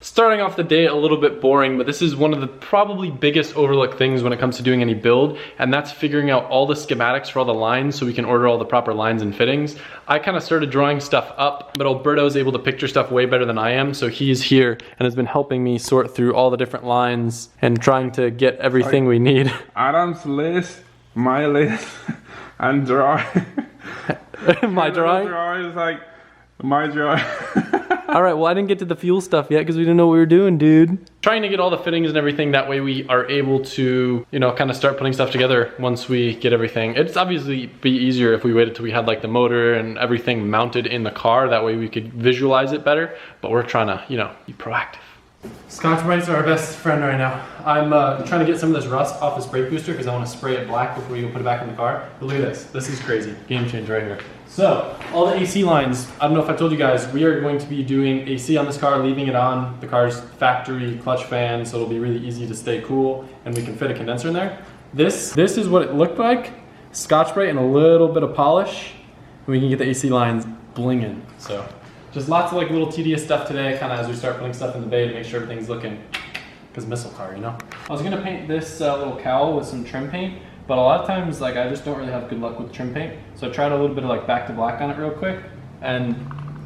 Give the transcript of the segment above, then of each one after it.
Starting off the day a little bit boring, but this is one of the probably biggest overlooked things when it comes to doing any build, and that's figuring out all the schematics for all the lines so we can order all the proper lines and fittings. I kind of started drawing stuff up, but Alberto is able to picture stuff way better than I am, so he's here and has been helping me sort through all the different lines and trying to get everything we need. Adam's list, my list, and drawing. My drawing? Drawing is like my drawing. All right, well, I didn't get to the fuel stuff yet because we didn't know what we were doing, dude. Trying to get all the fittings and everything, that way we are able to, you know, kind of start putting stuff together once we get everything. It's obviously be easier if we waited till we had like the motor and everything mounted in the car. That way we could visualize it better, but we're trying to, you know, be proactive. Scotch-Brites are our best friend right now. I'm trying to get some of this rust off this brake booster because I want to spray it black before you put it back in the car. But look at this. This is crazy. Game change right here. So, all the AC lines, I don't know if I told you guys, we are going to be doing AC on this car, leaving it on the car's factory clutch fan, so it'll be really easy to stay cool, and we can fit a condenser in there. This is what it looked like. Scotch-Brite and a little bit of polish, and we can get the AC lines blinging. So, just lots of like little tedious stuff today, kind of as we start putting stuff in the bay to make sure everything's looking, because missile car, you know? I was gonna paint this little cowl with some trim paint, but a lot of times, like, I just don't really have good luck with trim paint. So I tried a little bit of like back to black on it real quick, and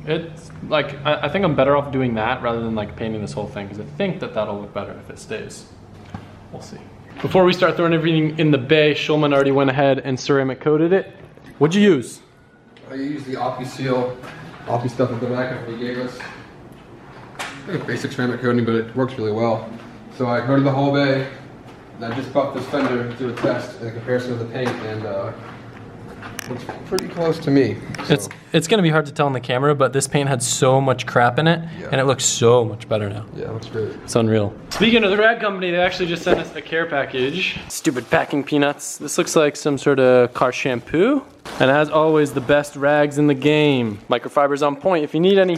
it's like, I think I'm better off doing that rather than like painting this whole thing, because I think that that'll look better if it stays. We'll see. Before we start throwing everything in the bay, Shulman already went ahead and ceramic coated it. What'd you use? I used the Seal stuff at the back that he gave us. Like a basic ceramic coating, but it works really well. So I coated the whole bay. And I just buffed this fender to do a test in comparison of the paint, and looks pretty close to me. So. It's gonna be hard to tell on the camera, but this paint had so much crap in it, and it looks so much better now. Yeah, it looks great. It's unreal. Speaking of the rag company, they actually just sent us a care package. Stupid packing peanuts. This looks like some sort of car shampoo. And as always, the best rags in the game. Microfiber's on point if you need any.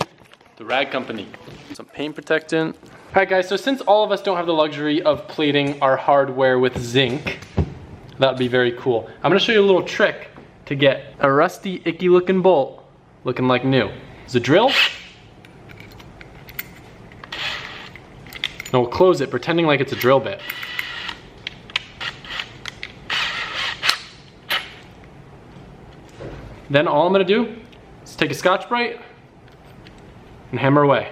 The rag company. Some paint protectant. All right guys, so since all of us don't have the luxury of plating our hardware with zinc, that would be very cool. I'm gonna show you a little trick to get a rusty, icky looking bolt looking like new. There's a drill. And we'll close it pretending like it's a drill bit. Then all I'm gonna do is take a Scotch-Brite and hammer away.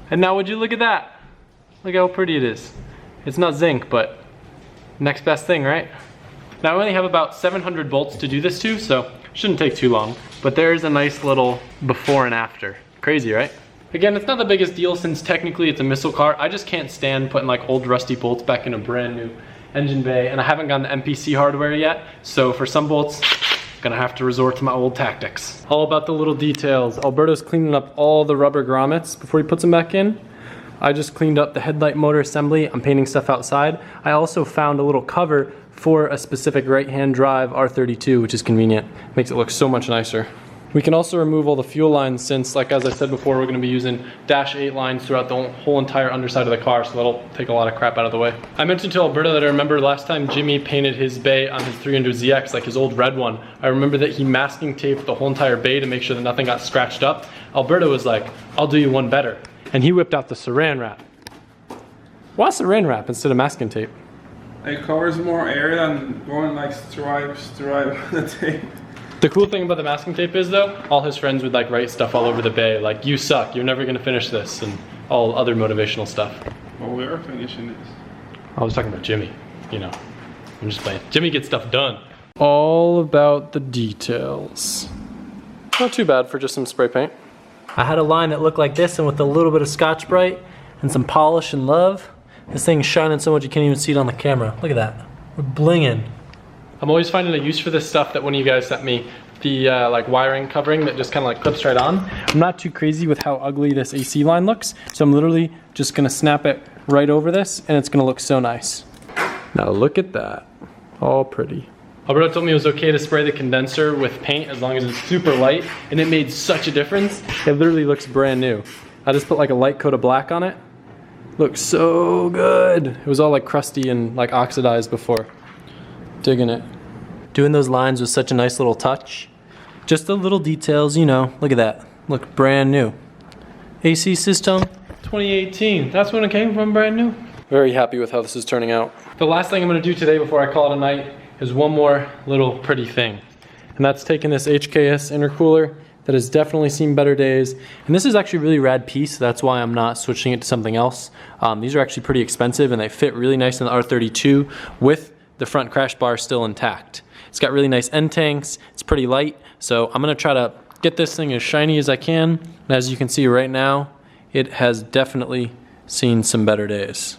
And now would you look at that? Look how pretty it is. It's not zinc, but next best thing, right? Now I only have about 700 bolts to do this to, so it shouldn't take too long. But there's a nice little before and after. Crazy, right? Again, it's not the biggest deal since technically it's a missile car. I just can't stand putting like old rusty bolts back in a brand new engine bay, and I haven't gotten the MPC hardware yet, so for some bolts, gonna have to resort to my old tactics. All about the little details. Alberto's cleaning up all the rubber grommets before he puts them back in. I just cleaned up the headlight motor assembly. I'm painting stuff outside. I also found a little cover for a specific right-hand drive R32, which is convenient. Makes it look so much nicer. We can also remove all the fuel lines since, like as I said before, we're gonna be using -8 lines throughout the whole entire underside of the car, so that'll take a lot of crap out of the way. I mentioned to Alberto that I remember last time Jimmy painted his bay on his 300ZX, like his old red one. I remember that he masking taped the whole entire bay to make sure that nothing got scratched up. Alberto was like, I'll do you one better. And he whipped out the saran wrap. Why saran wrap instead of masking tape? It covers more area than going like stripe the tape. The cool thing about the masking tape is though, all his friends would like write stuff all over the bay, like you suck, you're never gonna finish this, and all other motivational stuff. Well, we are finishing this. I was talking about Jimmy, you know, I'm just playing. Jimmy gets stuff done. All about the details. Not too bad for just some spray paint. I had a line that looked like this, and with a little bit of Scotch-Brite and some polish and love, this thing's shining so much you can't even see it on the camera. Look at that, we're blinging. I'm always finding a use for this stuff that one of you guys sent me, the like wiring covering that just kind of like clips right on. I'm not too crazy with how ugly this AC line looks, so I'm literally just gonna snap it right over this, and it's gonna look so nice. Now look at that, all pretty. Alberto told me it was okay to spray the condenser with paint as long as it's super light, and it made such a difference. It literally looks brand new. I just put like a light coat of black on it. Looks so good. It was all like crusty and like oxidized before. Digging it. Doing those lines was such a nice little touch. Just the little details, you know, look at that. look brand new. AC system, 2018. That's when it came from, brand new. Very happy with how this is turning out. The last thing I'm gonna do today before I call it a night is one more little pretty thing. And that's taking this HKS intercooler that has definitely seen better days. And this is actually a really rad piece. That's why I'm not switching it to something else. These are actually pretty expensive and they fit really nice in the R32 with the front crash bar still intact. It's got really nice end tanks. It's pretty light. So I'm gonna try to get this thing as shiny as I can. And as you can see right now, it has definitely seen some better days.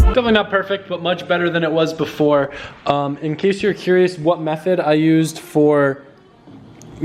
Definitely not perfect, but much better than it was before. In case you're curious what method I used for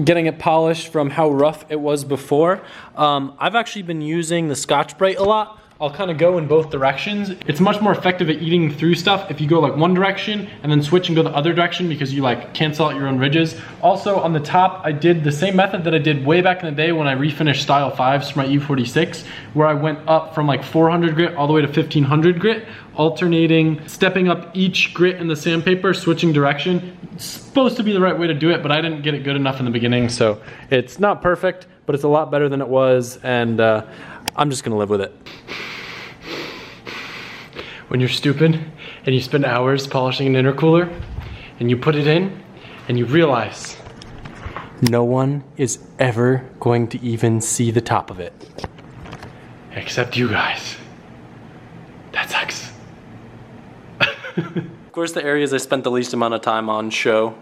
getting it polished from how rough it was before, I've actually been using the Scotch-Brite a lot. I'll kind of go in both directions. It's much more effective at eating through stuff if you go like one direction and then switch and go the other direction because you like cancel out your own ridges. Also on the top, I did the same method that I did way back in the day when I refinished Style 5s for my E46, where I went up from like 400 grit all the way to 1500 grit, alternating, stepping up each grit in the sandpaper, switching direction. It's supposed to be the right way to do it, but I didn't get it good enough in the beginning, so it's not perfect, but it's a lot better than it was, and I'm just gonna live with it. When you're stupid and you spend hours polishing an intercooler and you put it in and you realize no one is ever going to even see the top of it. Except you guys. That sucks. Of course, the areas I spent the least amount of time on show.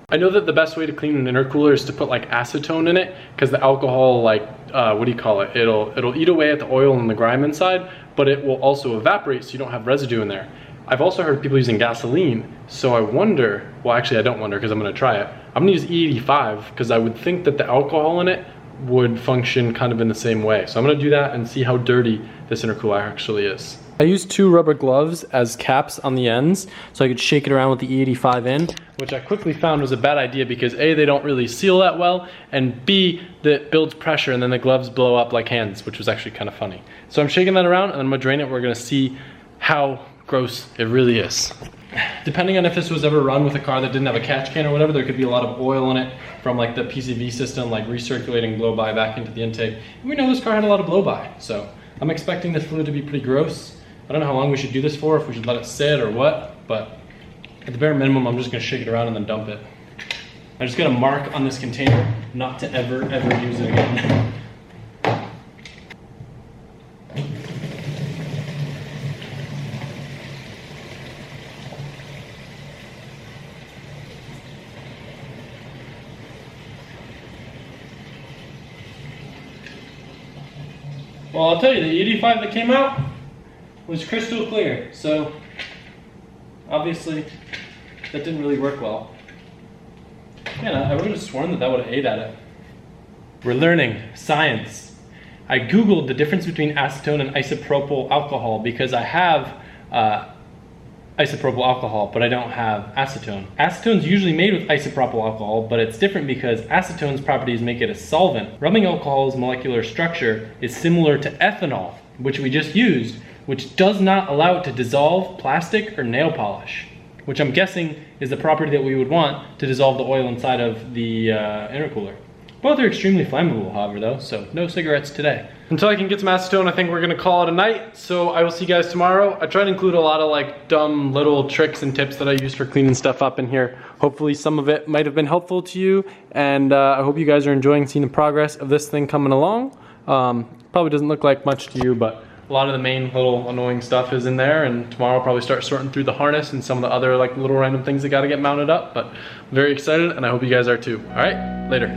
I know that the best way to clean an intercooler is to put like acetone in it, because the alcohol, like, what do you call it? It'll eat away at the oil and the grime inside, but it will also evaporate so you don't have residue in there. I've also heard people using gasoline, so I wonder, well actually I don't wonder because I'm gonna try it. I'm gonna use E85 because I would think that the alcohol in it would function kind of in the same way. So I'm gonna do that and see how dirty this intercooler actually is. I used 2 rubber gloves as caps on the ends so I could shake it around with the E85 in, which I quickly found was a bad idea because A, they don't really seal that well, and B, that builds pressure and then the gloves blow up like hands, which was actually kind of funny. So I'm shaking that around and I'm gonna drain it. We're gonna see how gross it really is. Depending on if this was ever run with a car that didn't have a catch can or whatever, there could be a lot of oil in it from like the PCV system, like recirculating blow-by back into the intake. And we know this car had a lot of blow-by, so I'm expecting this fluid to be pretty gross. I don't know how long we should do this for, if we should let it sit or what, but at the bare minimum, I'm just gonna shake it around and then dump it. I just got a mark on this container not to ever use it again. Well, I'll tell you, the 85 that came out was crystal clear, so obviously that didn't really work well. Man, I would have sworn that would have ate at it. We're learning science. I googled the difference between acetone and isopropyl alcohol because I have isopropyl alcohol, but I don't have acetone. Acetone's usually made with isopropyl alcohol, but it's different because acetone's properties make it a solvent. Rubbing alcohol's molecular structure is similar to ethanol, which we just used, which does not allow it to dissolve plastic or nail polish, which I'm guessing is the property that we would want to dissolve the oil inside of the intercooler. Both are extremely flammable, however, though, so no cigarettes today. Until I can get some acetone, I think we're gonna call it a night, so I will see you guys tomorrow. I try to include a lot of like dumb little tricks and tips that I use for cleaning stuff up in here. Hopefully some of it might have been helpful to you, and I hope you guys are enjoying seeing the progress of this thing coming along. Probably doesn't look like much to you, but a lot of the main little annoying stuff is in there, and tomorrow I'll probably start sorting through the harness and some of the other like little random things that gotta get mounted up, but I'm very excited and I hope you guys are too. All right, later.